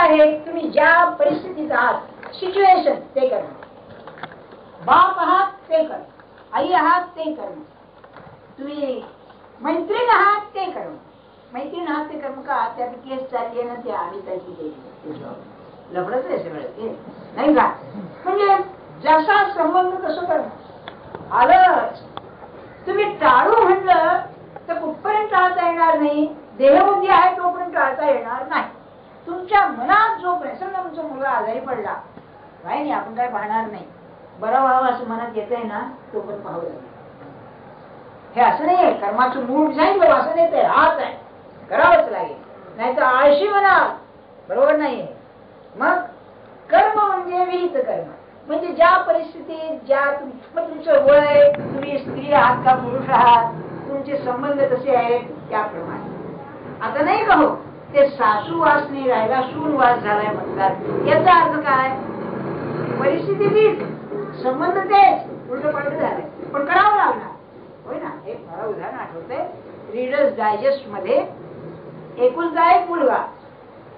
आहे तुम्ही ज्या परिस्थितीत आहात, सिच्युएशन ते करणं. बाप आहात ते करणं, आई आहात ते करणं, तुम्ही मैत्रीण आहात ते करणं. मैत्रीण आहात ते कर्म का? त्यात केस चालली आहे ना, ते आम्ही त्याची लफडच आहे सगळं ते, नाही का? म्हणजे जसा संबंध तसं करणं आलं. तुम्ही टाळू म्हणलं तर कुठपर्यंत टाळता येणार नाही. देहबुद्धी आहे तोपर्यंत टाळता येणार नाही. तुमच्या मनात जोपर्यंत, समजा तुमचा मुलगा आजारी पडला, काय नाही आपण काय पाहणार नाही, बरं व्हावं असं मनात येत आहे ना, तोपर्यंत पाहावं लागेल. हे असं नाही कर्माचं मूळ जाईल असं येत आहे, हाच आहे, करावंच लागेल, नाही तर आळशी म्हणाल, बरोबर नाही. मग कर्म म्हणजे विहित कर्म, म्हणजे ज्या परिस्थितीत ज्या मग तुमचं वय, तुम्ही स्त्री आहात का पुरुष आहात, तुमचे संबंध कसे आहेत त्याप्रमाणे. आता नाही का हो, ते सासू वास नाही राहिला, सून वास झालाय म्हणतात, याचा अर्थ काय? परिस्थिती तीच, संबंध तेच, उलट पलट झालंय, पण करावं लागणार. होय ना. एक मला उदाहरण आठवतंय, रीडर्स डायजेस्ट मध्ये एकुलता एक मुलगा,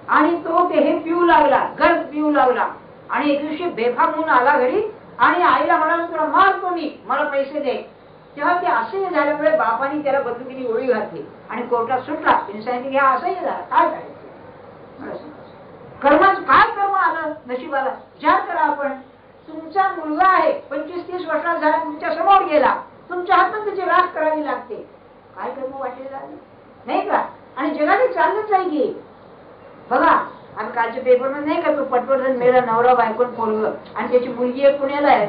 आणि तो ते हे पिऊ लागला, गर्द पिऊ लागला, आणि एक दिवशी बेफाम होऊन आला घरी, आणि आईला म्हणाला तुला मारतो मी, मला पैसे दे. तेव्हा ते असह्य झाल्यामुळे बापाने त्याला बंदुकीने गोळी घातली आणि कोर्टात सुटला. त्यांनी सांगितलं घ्या असह्य झाला, काय करायचं? कर्माचं काय कर्म आलं नशिबाला, विचार करा आपण. तुमचा मुलगा आहे 25-30 वर्षात झाला, तुमच्या समोर गेला, तुमच्या हातात त्याची राख करावी लागते, काय कर्म वाटले झाले नाही का? आणि जगाने चाललंच आहे की बघा, आणि कालच्या पेपर मध्ये नाही का, तो पटवर्धन मेला नवरा बायकोन पोरगं, आणि त्याची मुलगी एक पुण्याला आहे,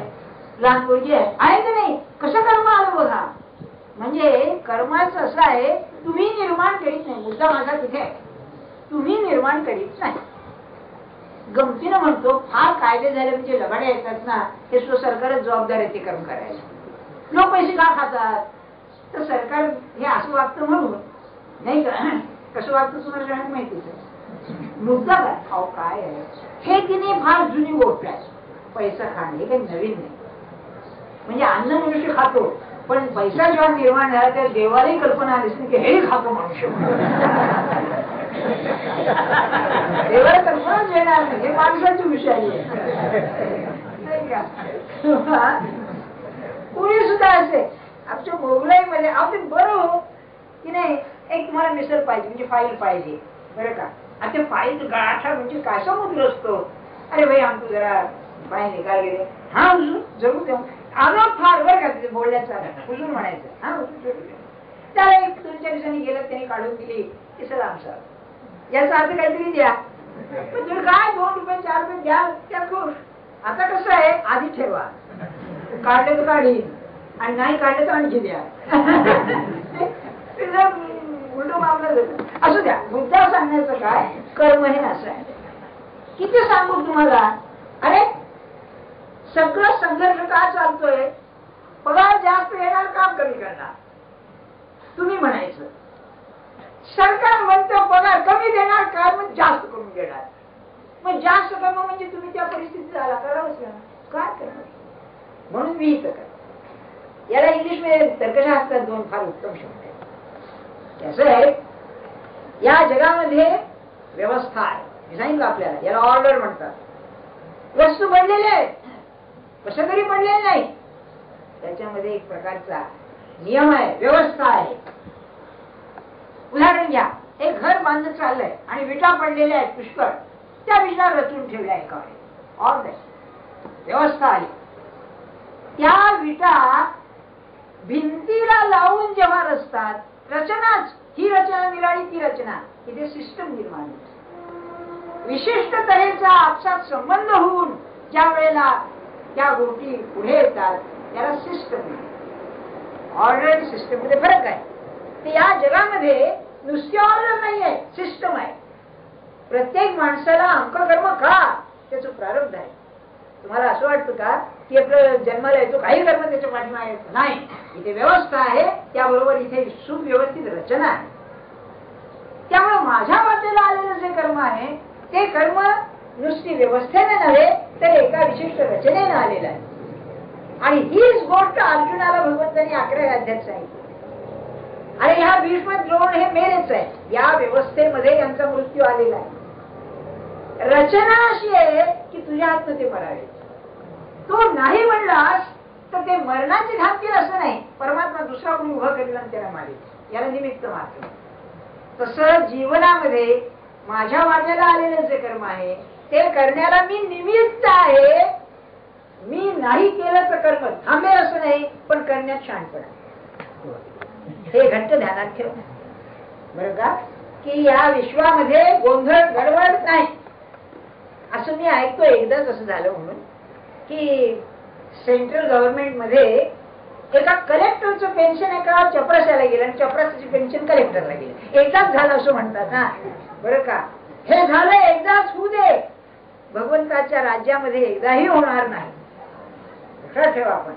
लहान मुलगी आहे की नाही, कसं कर्म आलं बघा. म्हणजे कर्माचं असं आहे, तुम्ही निर्माण करीत नाही, मुद्दा माझा तिथे आहे, तुम्ही निर्माण करीत नाही. गमतीनं म्हणतो, फार कायदे झाले म्हणजे लबाड्या येतात ना, हे सरकारच जबाबदार आहे ते कर्म करायला. लोक पैसे का खातात? तर सरकार हे असं वागतं म्हणून, नाही का? कसं वागतं तुम्हाला सगळ्यांना माहितीच आहे. मुद्दा काय खाऊ काय आहे हे की नाही, फार जुनी गोष्ट आहे. पैसा खाणे हे काही नवीन नाही. म्हणजे अन्न मनुष्य खातो, पण पैसा जेव्हा निर्माण झाला त्या देवालाही कल्पना आली की हे खातो मनुष्य, देवाला कल्पनाच येणार नाही, हे माणसाची विषय आहे, नाही का? कुणी सुद्धा असे आमच्या मोगलाई मध्ये आपण बरं हो की नाही, एक तुम्हाला मिसळ पाहिजे म्हणजे फाईल पाहिजे, बरं का? आता ते फाईल गाठा म्हणजे काय समुद्र असतो. अरे भाई आमचं जरा पाय निकाल गेले, हा जरूर देऊ, आलो फार बरं का, तिथे बोलण्याचा हुजूर म्हणायचं, हा त्याला एक 2-4 दिवसांनी गेलं, त्यांनी काढून दिली की सर आमचा याचा अर्थ काहीतरी द्या. पण तुम्ही काय 2 रुपये 4 रुपये द्या त्या खुश. आता कसं आहे, आधी ठेवा, काढले तर काढी, आणि नाही काढले तर आणखी द्या, उलट मामला असू द्या. मुद्दा सांगण्याचं काय, कर्म हे असं आहे. किती सांगू तुम्हाला, अरे सगळं संघर्ष का चालतोय, पगार जास्त येणार, काम कमी करणार. तुम्ही म्हणायचं सरकार म्हणतं पगार कमी देणार, काम जास्त करून देणार. मग जास्त कर्म म्हणजे तुम्ही त्या परिस्थितीत आला, करावंच ना, काय करणार. म्हणून मी इथं कर, याला इंग्लिश मध्ये तर्कशास्त्रात 2 फार उत्तम शब्द आहेत. असं आहे, या जगामध्ये व्यवस्था आहे, मी सांगितलं आपल्याला, याला ऑर्डर म्हणतात. वस्तू बनलेले आहेत, कसं तरी बनलेले नाही, त्याच्यामध्ये एक प्रकारचा नियम आहे, व्यवस्था आहे. उदाहरण घ्या, एक घर बांधत चाललंय आणि विटा पडलेल्या आहेत पुष्कळ, त्या विटा रचून ठेवल्या एकाकडे, ऑर्डर, व्यवस्था आली. त्या विटा भिंतीला लावून जेव्हा रचतात, रचनाच ही रचना निराळी ती रचना, इथे सिस्टम निर्माण होते. विशिष्ट तऱ्हेचा आपसात संबंध होऊन ज्या वेळेला त्या गोष्टी पुढे येतात त्याला सिस्टम. ऑर्डर सिस्टम मध्ये फरक आहे. ते या जगामध्ये नुसती ऑर्डर नाही आहे, सिस्टम आहे. प्रत्येक माणसाला अंककर्म का, त्याचं प्रारब्ध आहे. तुम्हाला असं वाटतं का की आपलं जन्माला येतो काही कर्म त्याच्या पाठीमागे नाही, इथे व्यवस्था आहे, त्याबरोबर इथे सुव्यवस्थित रचना आहे. त्यामुळे माझ्या वाटेला आलेलं जे कर्म आहे ते कर्म नुसती व्यवस्थेने नव्हे तर एका विशिष्ट रचनेने आलेलं आहे. आणि हीच गोष्ट अर्जुनाला भगवंतांनी 11व्या अध्यायात सांगितली. आणि ह्या भीष्म द्रोण हे मेलेच आहे, या व्यवस्थेमध्ये यांचा मृत्यू आलेला आहे. रचना अशी आहे की तुझ्या हातनं ते मरावे. तो नाही म्हणलास तर ते मरणाची घातील असं नाही, परमात्मा दुसरा कोणी उभं करेल आणि त्याला मारेल, याला निमित्त मात्र. तसं जीवनामध्ये माझ्या वाट्याला आलेलं जे कर्म आहे ते करण्याला मी निमित्त आहे. मी नाही केलं तर कर्म थांबेल असं नाही, पण करण्यात शहाणपणा, हे घट्ट ध्यानात ठेव बरं का. की या विश्वामध्ये गोंधळ गडबड नाही. असं मी ऐकतो एकदाच असं झालं म्हणून की सेंट्रल गव्हर्नमेंट मध्ये एका कलेक्टरचं पेन्शन एका चपराशाला गेलं आणि चपराशाची पेन्शन कलेक्टरला गेली. एकदाच झालं असं म्हणतात ना, बरं का. हे झालं एकदाच होऊ दे, भगवंताच्या राज्यामध्ये एकदाही होणार नाही. लक्षात ठेवा. आपण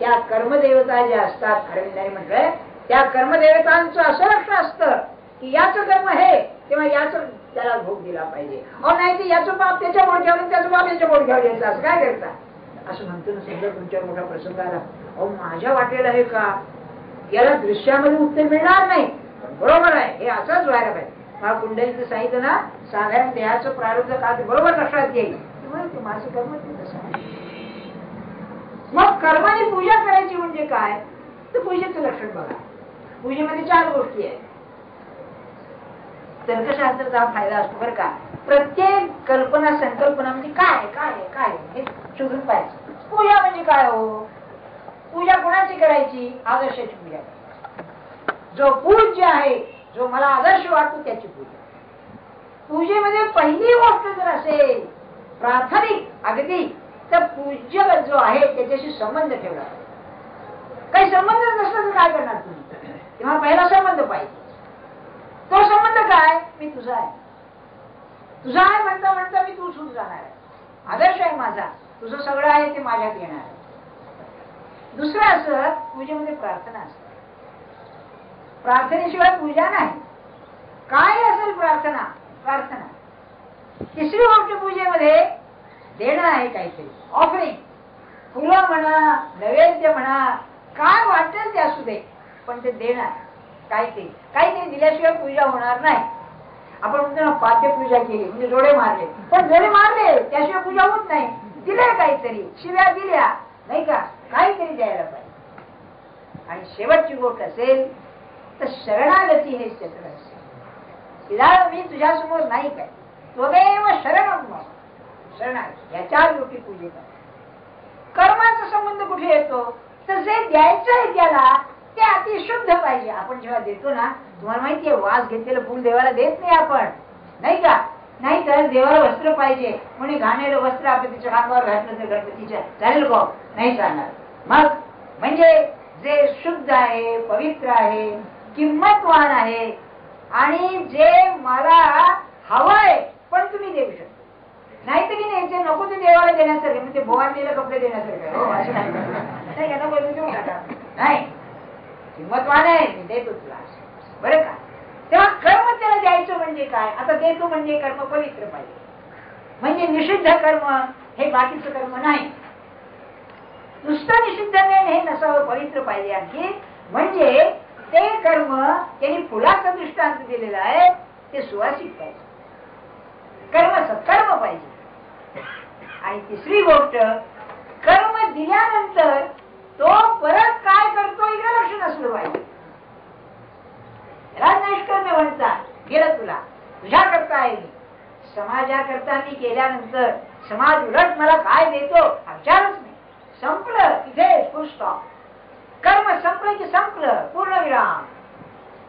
त्या कर्मदेवता ज्या असतात, अरविंदांनी म्हटलंय त्या कर्मदेवतांचं असं लक्ष असतं की याचं कर्म हे, तेव्हा याचं त्याला भोग दिला पाहिजे. अहो नाही ते याचं पाप त्याच्या बोडक्यावर, त्याचं पाप याच्या बोडक्यावर द्यायचं, असं काय करता. असं म्हणतो ना, समजा तुमच्या मोठा प्रसंग आला, अहो माझ्या वाटेला हे का, याला दृश्यामध्ये उत्तर मिळणार नाही, बरोबर आहे हे असंच व्हायला पाहिजे. मला कुंडलीचं सांगितलं ना, साधारण देहाचं प्रारब्ध का ते बरोबर लक्षात येईल. माझं कर्म ते तसं आहे. मग कर्माने पूजा करायची म्हणजे काय, तर पूजेचं लक्षण बघा. पूजेमध्ये 4 गोष्टी आहेत. तर्कशास्त्राचा फायदा असतो बरं का. प्रत्येक कल्पना संकल्पना म्हणजे काय काय काय हे शोधून पाहायचं. पूजा म्हणजे काय हो, पूजा कोणाची करायची, आदर्शाची पूजा करायची. जो पूज्य आहे, जो मला आदर्श वाटतो त्याची पूजा. पूजेमध्ये पहिली गोष्ट जर असेल प्राथमिक अगदी, तर पूज्य जो आहे त्याच्याशी संबंध ठेवला. काही संबंध नसला तर काय करणार तुम्ही, तेव्हा पहिला संबंध पाहिजे. तो संबंध काय, मी तुझा आहे, तुझा आहे म्हणता म्हणता मी तू सुरू जाणार आहे. आदर्श आहे माझा, तुझं सगळं आहे ते माझ्यात येणार आहे. दुसरं असं पूजेमध्ये प्रार्थना असते. प्रार्थनेशिवाय पूजा नाही. काय असेल प्रार्थना, प्रार्थना. तिसरी गोष्ट पूजेमध्ये देणं आहे काहीतरी, ऑफरिंग. फुलं म्हणा, नैवेद्य म्हणा, काय वाटेल ते असू दे, पण ते देणार काहीतरी. काहीतरी दिल्याशिवाय पूजा होणार नाही. आपण म्हणतो ना पाद्य पूजा केली म्हणजे जोडे मारले, पण जोडे मारले त्याशिवाय पूजा होत नाही. दिले काहीतरी, शिव्या दिल्या नाही का, काहीतरी द्यायला पाहिजे. आणि शेवटची गोष्ट असेल तर शरणागती हे क्षेत्र असेल. मी तुझ्या समोर नाही काय, त्वमेव शरणम शरणागती. या 4 गोष्टी पूजेत. कर्माचा संबंध कुठे येतो, तर जे द्यायचं आहे त्याला ते अतिशुद्ध पाहिजे. आपण जेव्हा देतो ना, तुम्हाला माहितीये वास घेतलेलं फुल देवाला देत नाही आपण, नाही का. नाही तर देवाला वस्त्र पाहिजे, म्हणून घाणेरं वस्त्र आपण तिच्या अंगावर घातलं तर गणपतीच्या चालेल का, नाही चालणार. मग म्हणजे जे शुद्ध आहे, पवित्र आहे, किंमतवान आहे आणि जे मला हवंय पण तुम्ही देऊ शकता. नाही तर की नाही जे नको ते देवाला देण्यासारखे, म्हणजे भोवारलेले कपडे देण्यासारखे नाही का, नको देऊ टाका. नाही, किंमतवान आहे मी देतो तुला, बरं का. तेव्हा कर्म त्याला द्यायचं म्हणजे काय, आता देतो म्हणजे कर्म पवित्र पाहिजे. म्हणजे निषिद्ध कर्म हे बाकीचं कर्म नाही. नुसतं निषिद्ध नाही, हे नसावं, पवित्र पाहिजे. आणखी म्हणजे ते कर्म त्यांनी फुलाचं दृष्टांत दिलेलं आहे, ते सुवासिक पाहिजे, कर्म सत्कर्म पाहिजे. आणि तिसरी गोष्ट, कर्म दिल्यानंतर तो परत काय करतो इकडे लक्ष नसलं पाहिजे. त्याला नैष्कर्म्य म्हणतात. गेलं तुला, तुझ्या करता आहे मी, समाजाकरता मी केल्यानंतर समाज उलट मला काय देतो विचारच नाही. संपलं तिथे, फुल स्टॉप. कर्म संपलं की संपलं, पूर्ण विराम.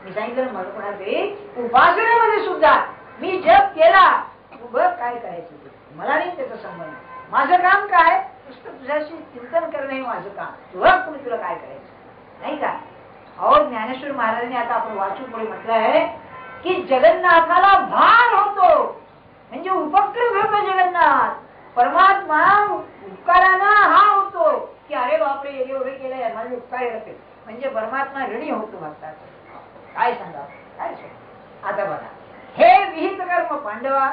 मी सांगितलं मला कोणातरी उपासनेमध्ये सुद्धा मी जप केला, तू बघ काय करायचं ते, मला नाही त्याचा संबंध. माझं काम काय, नुसतं तुझ्याशी चिंतन करणं हे माझं काम. तुला पुढे तुला काय करायचं, नाही का. अहो ज्ञानेश्वर महाराजांनी आता आपण वाचू पुढे म्हटलं आहे की जगन्नाथाला भान होतो, म्हणजे उपक्रम होतो जगन्नाथ. परमात्मा उपकारानं हा होतो की अरे बापरे एवढे केलंय माझे उपकार होते, म्हणजे परमात्मा ऋणी होतो भक्ताचा. काय सांगा, काय सांगा. आता बघा, हे विहित कर्म पांडवा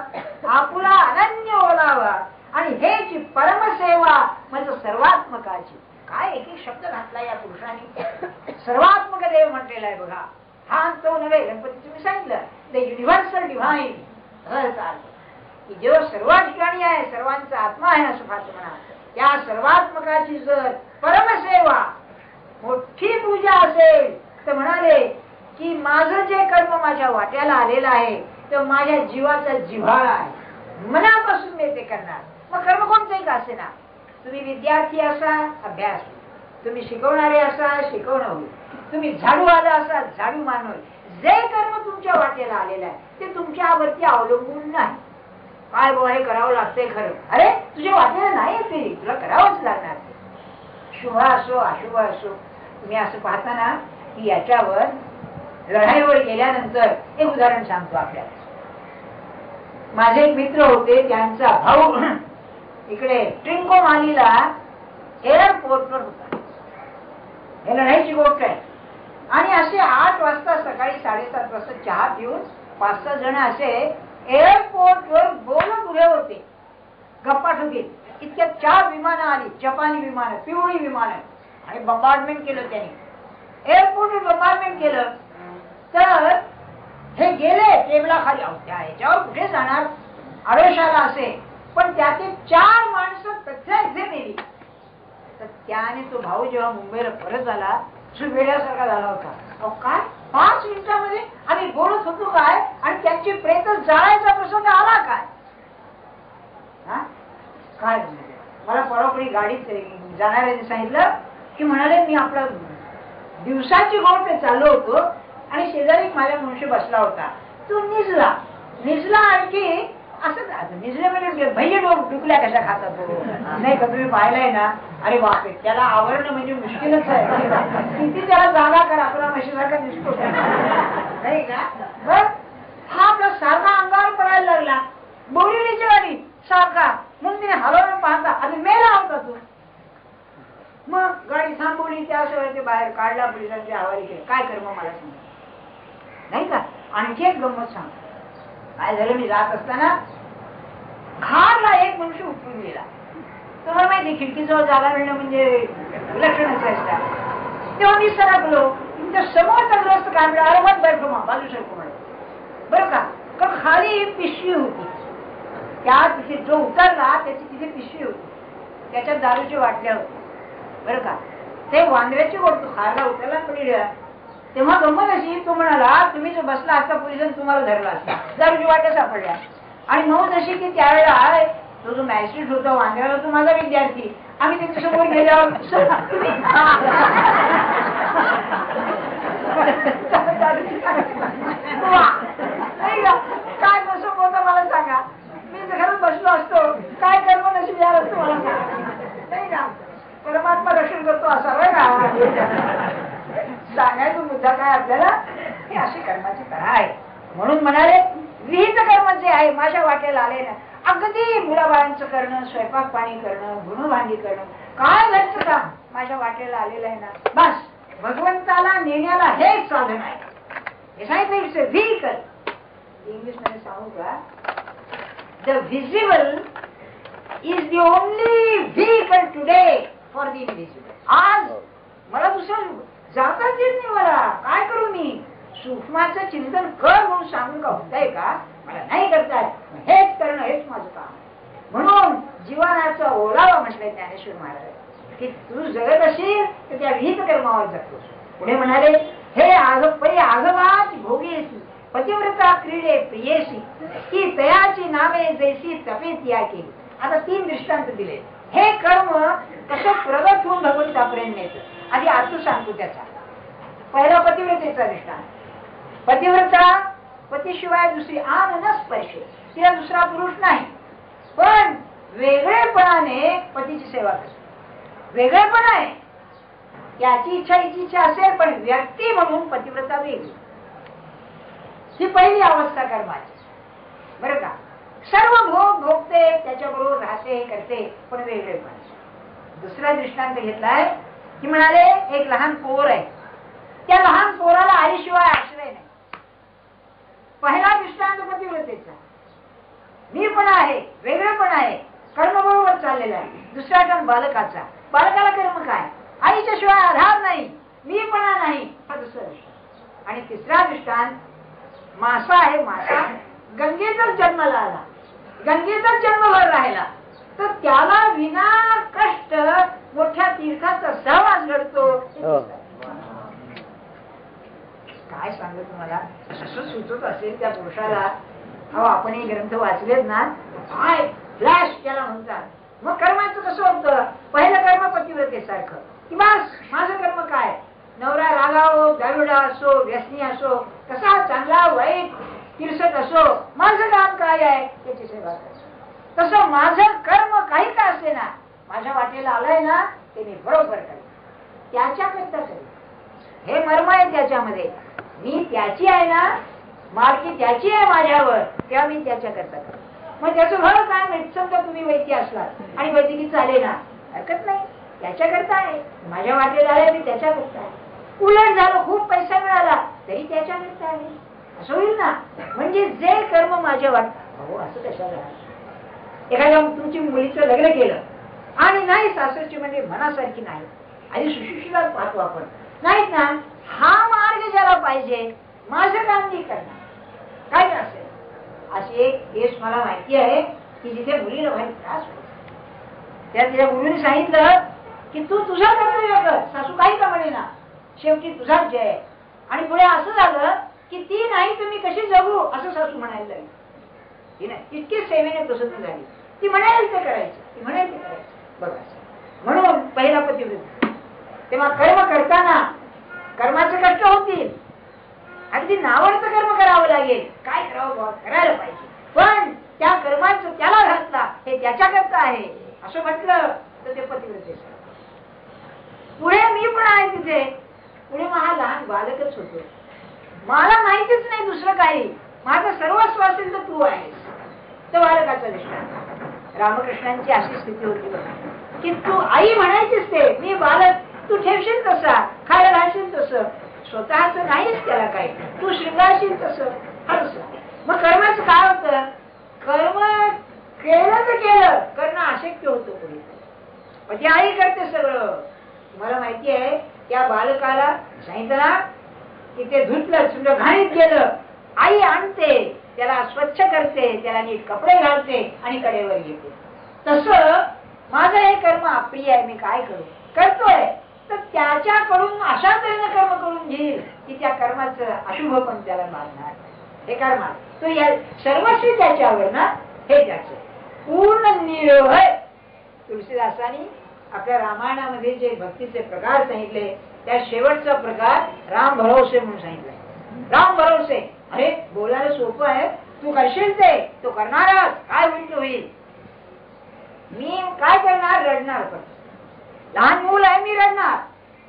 आपुला अनन्य ओलावा, आणि हे जी परमसेवा म्हणजे सर्वात्मकाची. काय एक एक शब्द घातला या पुरुषाने, सर्वात्मक देव म्हटलेला आहे बघा. हा तो नव्हे, गणपतीचं मी सांगितलं द युनिव्हर्सल डिव्हाइन. की जो सर्व ठिकाणी आहे, सर्वांचा आत्मा आहे असं फार म्हणा, त्या सर्वात्मकाची जर परमसेवा मोठी पूजा असेल तर म्हणाले की माझं जे कर्म माझ्या वाट्याला आलेलं आहे तर माझ्या जीवाचा जिव्हाळा आहे, मनापासून मी ते करणार. मग कर्म कोणतंही का असे ना, तुम्ही विद्यार्थी असा अभ्यास, तुम्ही शिकवणारे असा शिकवणं होईल, तुम्ही झाडूवाला असा झाडू मान होईल. जे कर्म तुमच्या वाट्याला आलेलं आहे ते तुमच्यावरती अवलंबून नाही. काय बाबा हे करावं लागतंय खरं, अरे तुझ्या वाट्याला नाही ते, तुला करावंच लागणार. शुभ असो अशुभ असो, तुम्ही असं पाहताना की याच्यावर लढाईवर गेल्यानंतर एक उदाहरण सांगतो आपल्याला. माझे एक मित्र होते, त्यांचा भाऊ इकडे ट्रिंकोमालीला एअरपोर्टवर होता. हे लढाईची गोष्ट आहे. आणि असे 8 वाजता सकाळी 7:30 वाजता चहा पिऊन 5-6 जण असे एअरपोर्टवर बोलत उभे होते गप्पा ठोकीत. इतक्यात 4 विमानं आली, जपानी विमानं, पिवळी विमानं, आणि बंबार्डमेंट केलं त्यांनी. एअरपोर्टवर बंबार्डमेंट केलं तर हे गेले टेबलाखाली. याच्यावर कुठे जाणार, आडोशाला असे, पण त्याचे 4 माणसं तथ्याच मेली. तर त्याने तो भाऊ जेव्हा मुंबईला परत आला वेड्यासारखा झाला होता. अहो काय 5 मिनिटांमध्ये आम्ही बोलत होतो काय, आणि त्यांची प्रेत जाळायचा प्रसंग आला काय. काय मला परवापडी गाडीत जाणाऱ्यांनी सांगितलं की म्हणाले मी आपला दिवसाची गोष्ट चाललो होतो आणि शेजारी माझ्या मनुष्य बसला होता, तो निजला आणखी असं निजले म्हणजे भैया डुकल्या कशा खातात नाही का, तुम्ही पाहिलंय ना. अरे बापरे, त्याला आवरणं म्हणजे मुश्किलच आहे. किती त्याला जागा करा, आपला म्हशीसारखा दिसतो नाही का. बरं हा आपला सारखा अंगावर पडायला लागला, बोरिवलीची गाडी सारखा. मग तिने हलवून पाहता आणि मेला होता तो. मग गाडी थांबवली, त्याशिवाय ते बाहेर काढला, पोलिसांची हवाली केली. काय कर मग मला सांग नाही का. आणखी एक गंमत सांग. काय झालं, मी जात असताना खारला एक मनुष्य उठून गेला. तुम्हाला माहिती खिडकीजवळ जागा मिळणं म्हणजे विलक्षणच असतात. तेव्हा मी सरकलो, तुमच्या समोरचा ग्रस्त काय मिळाला, अरे मग बरं बाजू सरको म्हणा बरं का. कारण खाली पिशवी होती, त्या तिथे जो उतरला त्याची तिथे पिशवी होती, त्याच्यात दारूची वाटल्या होती बरं का. ते वांद्र्याची गोष्ट, खारला उतरला पडली. तेव्हा गंमत अशी, तो म्हणाला तुम्ही जो बसला असता पोलिसांनी तुम्हाला धरला असता, दारूची वाट्या सापडल्या. आणि मग जशी की त्यावेळेला तो जो मॅजिस्ट्रेट होता वांद्र्याला, तो माझा विद्यार्थी, आम्ही त्याच्या समोर गेल्यावर काय कसं होतं मला सांगा. मी घरात बसलो असतो, काय कर्म नशीब यार असतो मला सांगा नाही का. परमात्मा रक्षण करतो असा बरं का. सांगायचा मुद्दा काय आपल्याला, हे अशी कर्माची तऱ्हा आहे. म्हणून म्हणाले विहित कर्म जे आहे माझ्या वाट्याला आले ना, अगदी मुलाबाळांचं करणं, स्वयंपाक पाणी करणं, धुणभांडी करणं, काय घरचं काम माझ्या वाट्याला आलेलं आहे ना, बस भगवंताला नेण्याला हेच साधन आहे. हे सांगितलं इट्स अ व्हेइकल. इंग्लिश मध्ये सांगू का, the visible is the only vehicle today for the invisible. आज मला दुसरं जाताच येत नाही, मला काय करू मी. सूक्ष्माचं चिंतन कर म्हणून सांगून का होतंय का, मला नाही करताय. हेच करणं हेच माझं काम. म्हणून जीवनाचा ओलावा म्हटलंय ज्ञानेश्वर महाराज की तू जगत असेल तर त्या विहित कर्मावर जगतोस. पुढे म्हणाले हे आगवाच भोगेसी पतिव्रता क्रीडे प्रियेसी की तयाची नावे जैसी तपेत या केली. आता 3 दृष्टांत दिले. हे कर्म कसं प्रगत होऊन भगवंतापर्यंत नेतं. आधी आतू सांगतो त्याचा. पहिला पतिव्रतेचा दृष्टांत. पतिव्रता पतीशिवाय दुसरी आन न स्पर्श, तिला दुसरा पुरुष नाही, पण वेगळेपणाने पतीची सेवा करते. वेगळेपण आहे, त्याची इच्छा हिची इच्छा असेल, पण व्यक्ती म्हणून पतिव्रता वेगळी. ही पहिली अवस्था कर्माची बरं का. सर्व भोग भोगते, त्याच्याबरोबर राहते करते, पण वेगळेपण. दुसरा दृष्टांत घेतलाय की म्हणाले एक लहान पोर आहे, त्या लहान पोराला आईशिवाय आश्रय नाही. पहिला दृष्टांत पतिव्रतेचा, मी पण आहे, वेगळेपण आहे, कर्म बरोबर चाललेला आहे. दुसरा कर्म बालकाचा, बालकाला कर्म काय, आईच्या शिवाय आधार नाही, मीपणा नाही. आणि तिसरा दृष्टांत मासा आहे. मासा गंगेतच जन्माला आला, गंगेचा जन्मभर राहिला तर त्याला विना कष्ट मोठ्या तीर्थाचा सहवास घडतो. काय सांगू तुम्हाला, असं सुचत असेल त्या पुरुषाला. अहो आपण हे ग्रंथ वाचलेत ना, काय फ्लॅश त्याला म्हणतात. मग कर्माचं कसं होतं, पहिलं कर्म पतिव्रतेसारखं की बस माझं कर्म काय, नवरा रागावो, दारुडा असो, व्यसनी असो, कसा चांगला वाईट तिरसट असो, माझं काम काय आहे त्याची सेवा करायची. तसं माझं कर्म काही का असे ना, माझ्या वाटेला आलंय ना ते मी बरोबर करेन, त्याच्याकरता करेन. हे मर्म आहे त्याच्यामध्ये. मी त्याची आहे ना, मालकी त्याची आहे माझ्यावर, तेव्हा मी त्याच्याकरता करेन. मग त्याचं घर काय नाही. समजा तुम्ही वैद्य असलात आणि वैद्यकीय चाले ना, हरकत नाही, त्याच्याकरता आहे. माझ्या वाटेला आलंय मी त्याच्याकरता आहे. उलट झालं, खूप पैसा मिळाला तरी त्याच्याकरता आहे, असं होईल ना. म्हणजे जे कर्म माझ्या वाट, हो असं कशाला. एखाद्या तुमची मुलीचं लग्न केलं आणि नाही सासरची म्हणजे मनासारखी नाही, आणि सुशिक्षितात पाहतो आपण नाहीत ना, हा मार्ग ज्याला पाहिजे, माझं काम नाही करणार काय असेल. अशी एक केस मला माहिती आहे की जिथे मुलीला भारी त्रास होतो. त्या तिच्या मुलीने सांगितलं की तू तुझा कर्तव्य कर, सासू काही का म्हणे ना, शेवटी तुझाच जय. आणि पुढे असं झालं की ती नाही तुम्ही कशी जगू असं सासू म्हणायला लागली. ती नाही इतकी सेवेने प्रसन्न झाली, ती म्हणायला ते करायचं, ती म्हणायला ते करायचं. बघा, म्हणून पहिला पतिव्रत. तेव्हा कर्म करताना कर्माचे कष्ट होतील, अगदी नावडतं कर्म करावं लागेल. काय करावं, करायला पाहिजे, पण त्या कर्माचं त्याला घातला हे त्याच्याकरता आहे असं म्हटलं तर ते पतिव्रते. पुढे मी पण आहे तिथे, पुढे हा लहान बालकच होतो, मला माहितीच नाही दुसरं काही, माझं सर्वस्व असेल तर तू आहेस. तो बालकाचा दृष्टांत. रामकृष्णांची अशी स्थिती होती बघा की तू आई म्हणायचीच ते, मी बालक, तू ठेवशील तसा, खायला घालशील तसं, स्वतःच नाहीच त्याला काही, तू शृंगारशील तसं. मग कर्माचं काय होतं, कर्म केलं तर केलं, करणं अशक्य होतं पुढे. मग ती आई करते सगळं. तुम्हाला माहिती आहे त्या बालकाला सांगितलं ना की ते धुतलं, समजा घाणीत गेलं, आई आणते, त्याला स्वच्छ करते, त्याला नीट कपडे घालते आणि कडेवर घेते. तसं माझं हे कर्म अप्रिय आहे, मी काय करू, करतोय तर त्याच्याकडून अशा तऱ्हेने कर्म करून घेईल की त्या कर्माचं अशुभ पण त्याला मारणार. हे कर्म तो या सर्वस्वी त्याच्यावर ना, हे त्याचं पूर्ण निर्भय. तुलसीदासांनी आपल्या रामायणामध्ये जे भक्तीचे प्रकार सांगितले त्या शेवटचा प्रकार राम भरोसे म्हणून सांगितलाय. राम भरोसे, अरे बोलायला सोपं आहे, तू करशील ते, तो करणारच, काय होईल तो होईल. मी काय करणार, रडणार, पण लहान मूल आहे मी रडणार,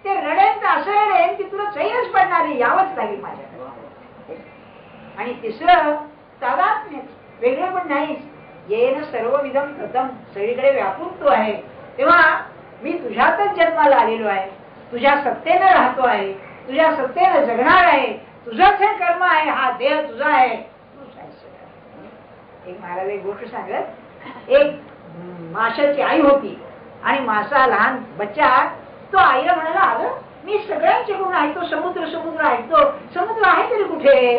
ते रडेल तर असं रडेल की तुला चैनच पडणार नाही, यावंच लागेल माझ्याकडे. आणि तिसरं तादात्म्य, वेगळं पण नाहीच, येणं सर्वविधम प्रथम, सगळीकडे व्यापून तू आहे. तेव्हा मी तुझ्यातच जन्माला आलेलो आहे, तुझ्या सत्तेनं राहतो आहे, तुझ्या सत्तेनं जगणार आहे, तुझंच हे कर्म आहे, हा देह तुझा आहे. एक महाराज एक गोष्ट सांगत, एक माशाची आई होती आणि मासा लहान बच्चा, तो आईला म्हणाला, अगं मी सगळ्यांच्याकडून ऐकतो, समुद्र समुद्र ऐकतो, समुद्र आहे तरी कुठे,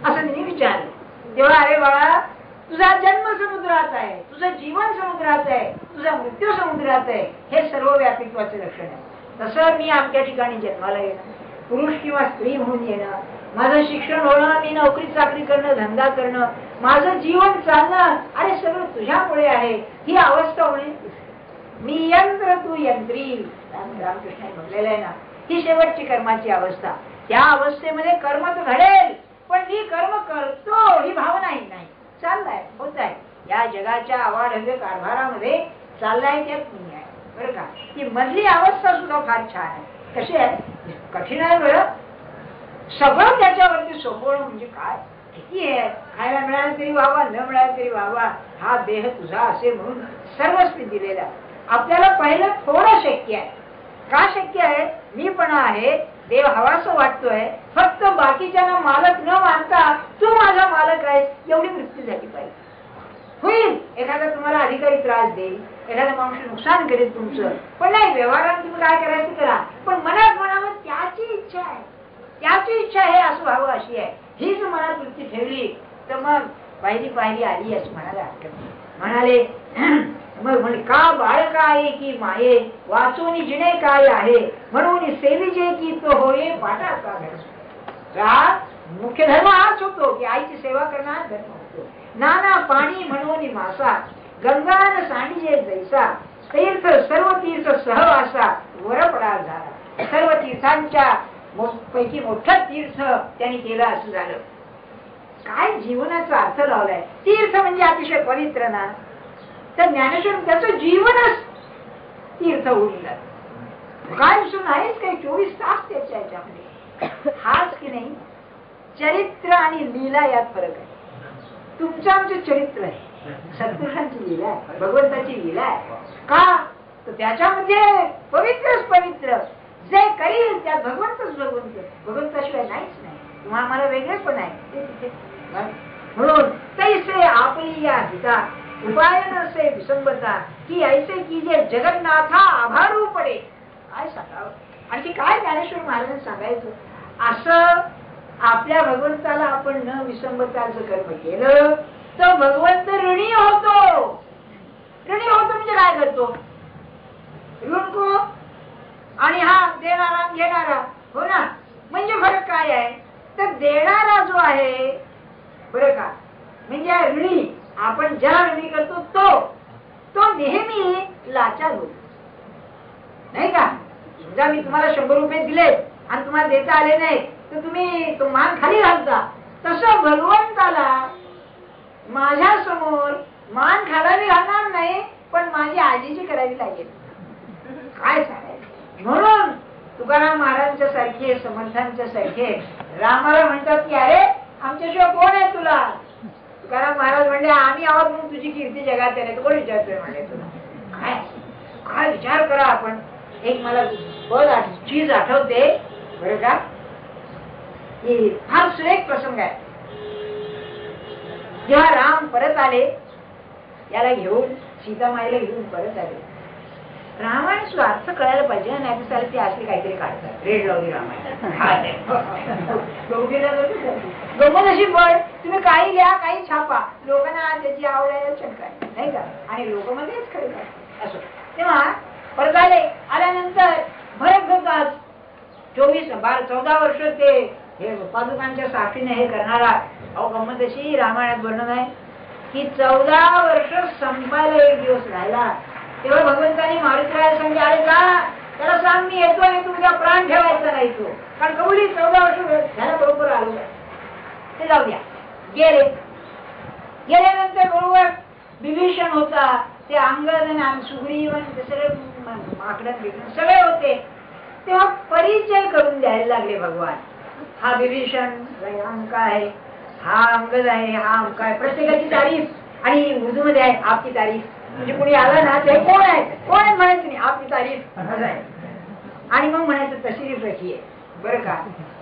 असं तिने विचारलं. तेव्हा अरे बाळा, तुझा जन्म समुद्रात आहे, तुझं जीवन समुद्रात आहे, तुझा मृत्यू समुद्रात आहे, हे सर्व व्यापित्वाचे लक्षण आहे. तसं मी आमच्या ठिकाणी जन्माला येणं, पुरुष किंवा स्त्री म्हणून येणं, माझं शिक्षण होणं, मी नोकरी चाकरी करणं, धंदा करणं, माझं जीवन चालणं, अरे सगळं तुझ्यामुळे आहे. ही अवस्था होणे, मी यंत्र तू यंत्री, रामकृष्णाने म्हटलेलं आहे ना, ही शेवटची कर्माची अवस्था. त्या अवस्थेमध्ये कर्म तर घडेल, पण मी कर्म करतो ही भावना नाही, चाललाय, होत आहे, या जगाच्या आवाढव्य कारभारामध्ये चाललाय, त्यात मी आहे बरं का. ती मधली अवस्था सुद्धा फार छान आहे. कशी आहे, कठीण आहे बरं, सगळं त्याच्यावरती सोपवणं म्हणजे काय, किती आहे, खायला मिळालं तरी व्हावा, न मिळालं तरी व्हावा, हा देह तुझा असे म्हणून सर्वस्वी दिलेला. आपल्याला पहिलं थोडं शक्य आहे, का शक्य आहे, मी पण आहे, देव हवासं वाटतोय, फक्त बाकीच्यांना मालक न मानता तू माझा मालक आहेस, एवढी वृत्ती झाली पाहिजे. होईल, एखादा तुम्हाला अधिकारी त्रास देईल, एखादा माणूस नुकसान करेल तुमचं, पण नाही, व्यवहारात तुम्ही काय करायचं करा, पण मनात म्हणावं त्याची इच्छा आहे, त्याची इच्छा आहे असं व्हावं अशी आहे. हीच मनात वृत्ती ठेवली तर मग पाहिली पाहिली आली अशी म्हणायला हरकत नाही. म्हणाले मग म्हणे का बाळका आहे की माये वाचून जिणे काय आहे म्हणून सेविजे की तो होये पाठाचा धर्म. मुख्य धर्म हाच होतो की आईची सेवा करणार धर्म होतो. नाना पाणी म्हणून मासा गंगान सांडिजे जैसा तीर्थ सर्व तीर्थ सहवासा वर पडा झाला. सर्व तीर्थांच्या पैकी मोठं तीर्थ त्यांनी केलं असं झालं. काय जीवनाचा अर्थ लावलाय. तीर्थ म्हणजे अतिशय पवित्र ना. तर ज्ञानेश्वर त्याचं जीवनच तीर्थ होऊन जात. काय विषय आहेच काही 24 तास त्याच्या याच्यामध्ये. हाच की नाही चरित्र आणि लीला यात फरक आहे. तुमचं आमचं चरित्र आहे, सत्पुरुषांची लीला आहे, भगवंताची लीला आहे. का तर त्याच्यामध्ये पवित्रच पवित्र जे करील त्या भगवंतच भगवंत. भगवंताशिवाय नाहीच नाही. तुम्हाला मला वेगळे पण आहे. म्हणून तैसे आपली या हिता उपाय नसे विसंबता की ऐसे की जे जगन्नाथा आभारू पडे. काय सांगावं आणखी काय ज्ञानेश्वर महाराजांनी सांगायचं. असं आपल्या भगवंताला आपण न विसंबताचं कर्म केलं तर भगवंत ऋणी होतो. ऋणी होतो म्हणजे काय करतो. ऋण को आणि हा देणारा घेणारा हो ना. म्हणजे फरक काय आहे तर देणारा जो आहे बरं का म्हणजे ऋणी आपण ज्या ऋणी करतो तो नेहमी लाचार होतो नाही का. समजा मी तुम्हाला 100 रुपये दिले आणि तुम्हाला देता आले नाही तर तुम्ही तो मान खाली घालता. तसं भगवंताला माझ्या समोर मान खाली घालणार नाही पण माझी आजीची करावी लागेल. काय सांगायचं. म्हणून तुकाराम महाराजांच्या सारखे समर्थांच्या सारखे रामाला म्हणतात की अरे आमच्याशिवाय कोण आहे तुला. तुकाराम महाराज म्हणजे आम्ही आहोत म्हणून तुझी कीर्ती जगात आहे. कोण विचारतोय म्हणजे तुला. काय काय विचार करा आपण. एक मला चीज आठवते बरं का. फार सुरेख प्रसंग आहे. जेव्हा राम परत आले याला घेऊन सीतामाईला घेऊन परत आले. रामायण अर्थ कळायला पाहिजे नाही तर ते असले काहीतरी काढतात रेड लावली रामायण. गमत अशी बळ तुम्ही काही लिहा काही छापा लोकांना त्याची आवड आहे शंका नाही का. आणि लोक मध्येच खरे असो. तेव्हा परत आल्यानंतर भरत होतात 14 वर्ष ते हे पादुकांच्या साक्षीने हे करणारा. अहो गंमत अशी रामायणात वर्णन आहे की 14 वर्ष संपायला एक दिवस राहिला तेव्हा भगवंतानी मारुतीराज सांगितले अरे जा त्याला सांग मी येतो आणि तुमचा प्राण ठेवायचा नाही तो. कारण कबुली 14 वर्ष झाला बरोबर आलो ते जाऊ द्या. गेल्यानंतर बरोबर विभीषण होता ते अंगद आणि सुग्रीव ते सगळे माकडन बिकडन सगळे होते. तेव्हा परिचय करून द्यायला लागले भगवान. हा विभीषण अंका आहे हा अंगद आहे हा अंका आहे. प्रत्येकाची तारीफ आणि उर्दू मध्ये आहे आपकी तारीफ. म्हणजे कोणी आला ना ते कोण आहे म्हणायचं नाही आपली तारीफ आहे. आणि मग म्हणायचं तशरीफ रखिये बरं का.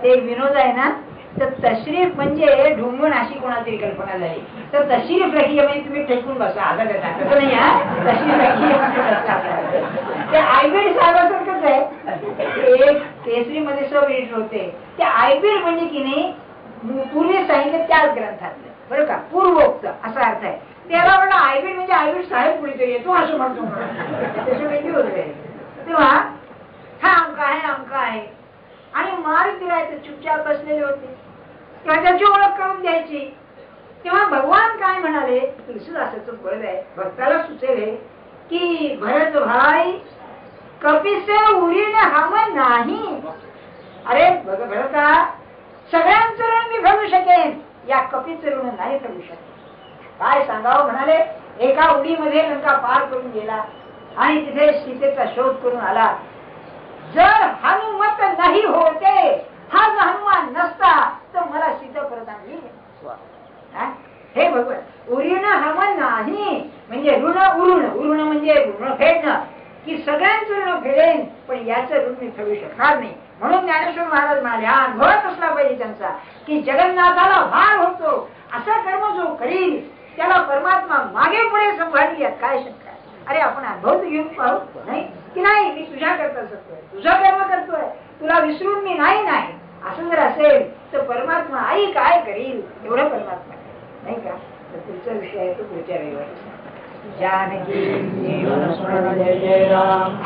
ते विनोद आहे ना. तर तशरीफ म्हणजे ढुंगण अशी कोणातरी कल्पना झाली तर तशरीफ रखिये म्हणजे तुम्ही टेकून बसा. आता तसं नाही हा. तशरीफ रखिये ते आयबीड साहेबासारखंच आहे. एक केसरी मध्ये सब एडिटर होते ते आयबीड म्हणजे की नाही पूर्वी सांगितलं त्याच ग्रंथातलं बरं का. पूर्वोक्त असा अर्थ आहे. त्याला म्हणलं आयबीड म्हणजे आयबीड साहेब कुणीतरी येतो असं म्हणतो त्याच्यापैकी होते. तेव्हा हा अंक आहे आणि मार फिरायचं चुपचाप बसलेले होते तेव्हा त्याची ओळख करून द्यायची. तेव्हा भगवान काय म्हणाले तुलसीदासाचं पद आहे भक्ताला सुचेल की भरत भाई कपिसे उरीने हम नाही. अरे भरता सगळ्यांचं ऋण मी फेडू शकेन या कपीचं ऋण नाही फेडू शकेन. काय सांगावं म्हणाले एका उडीमध्ये लंका पार करून गेला आणि तिथे सीतेचा शोध करून आला. जर हनुमत नाही होते हा हनुमान नसता तर मला सीता परत आणली. हे भगवान उरीण हम नाही म्हणजे ऋण उरुण म्हणजे ऋण फेडणं की सगळ्यांचं ऋण फेडेन पण याचं ऋण मी फेडू शकणार नाही. म्हणून ज्ञानेश्वर महाराज म्हणाले हा अनुभवच असला पाहिजे त्यांचा की जगन्नाथाला भार होतो असा कर्म जो करील त्याला परमात्मा मागे पुढे संभाळली. काय शंका. अरे आपण अनुभव घेऊन पाहू नाही की नाही मी तुझ्या करता करतोय तुझं कर्म करतोय तुला विसरून मी नाही असं जर असेल तर परमात्मा आई काय करील एवढं परमात्मा नाही का. तर पुढचा विषय आहे तो पुढच्या रविवारी. जानकी जीवन स्मरण जय जय राम.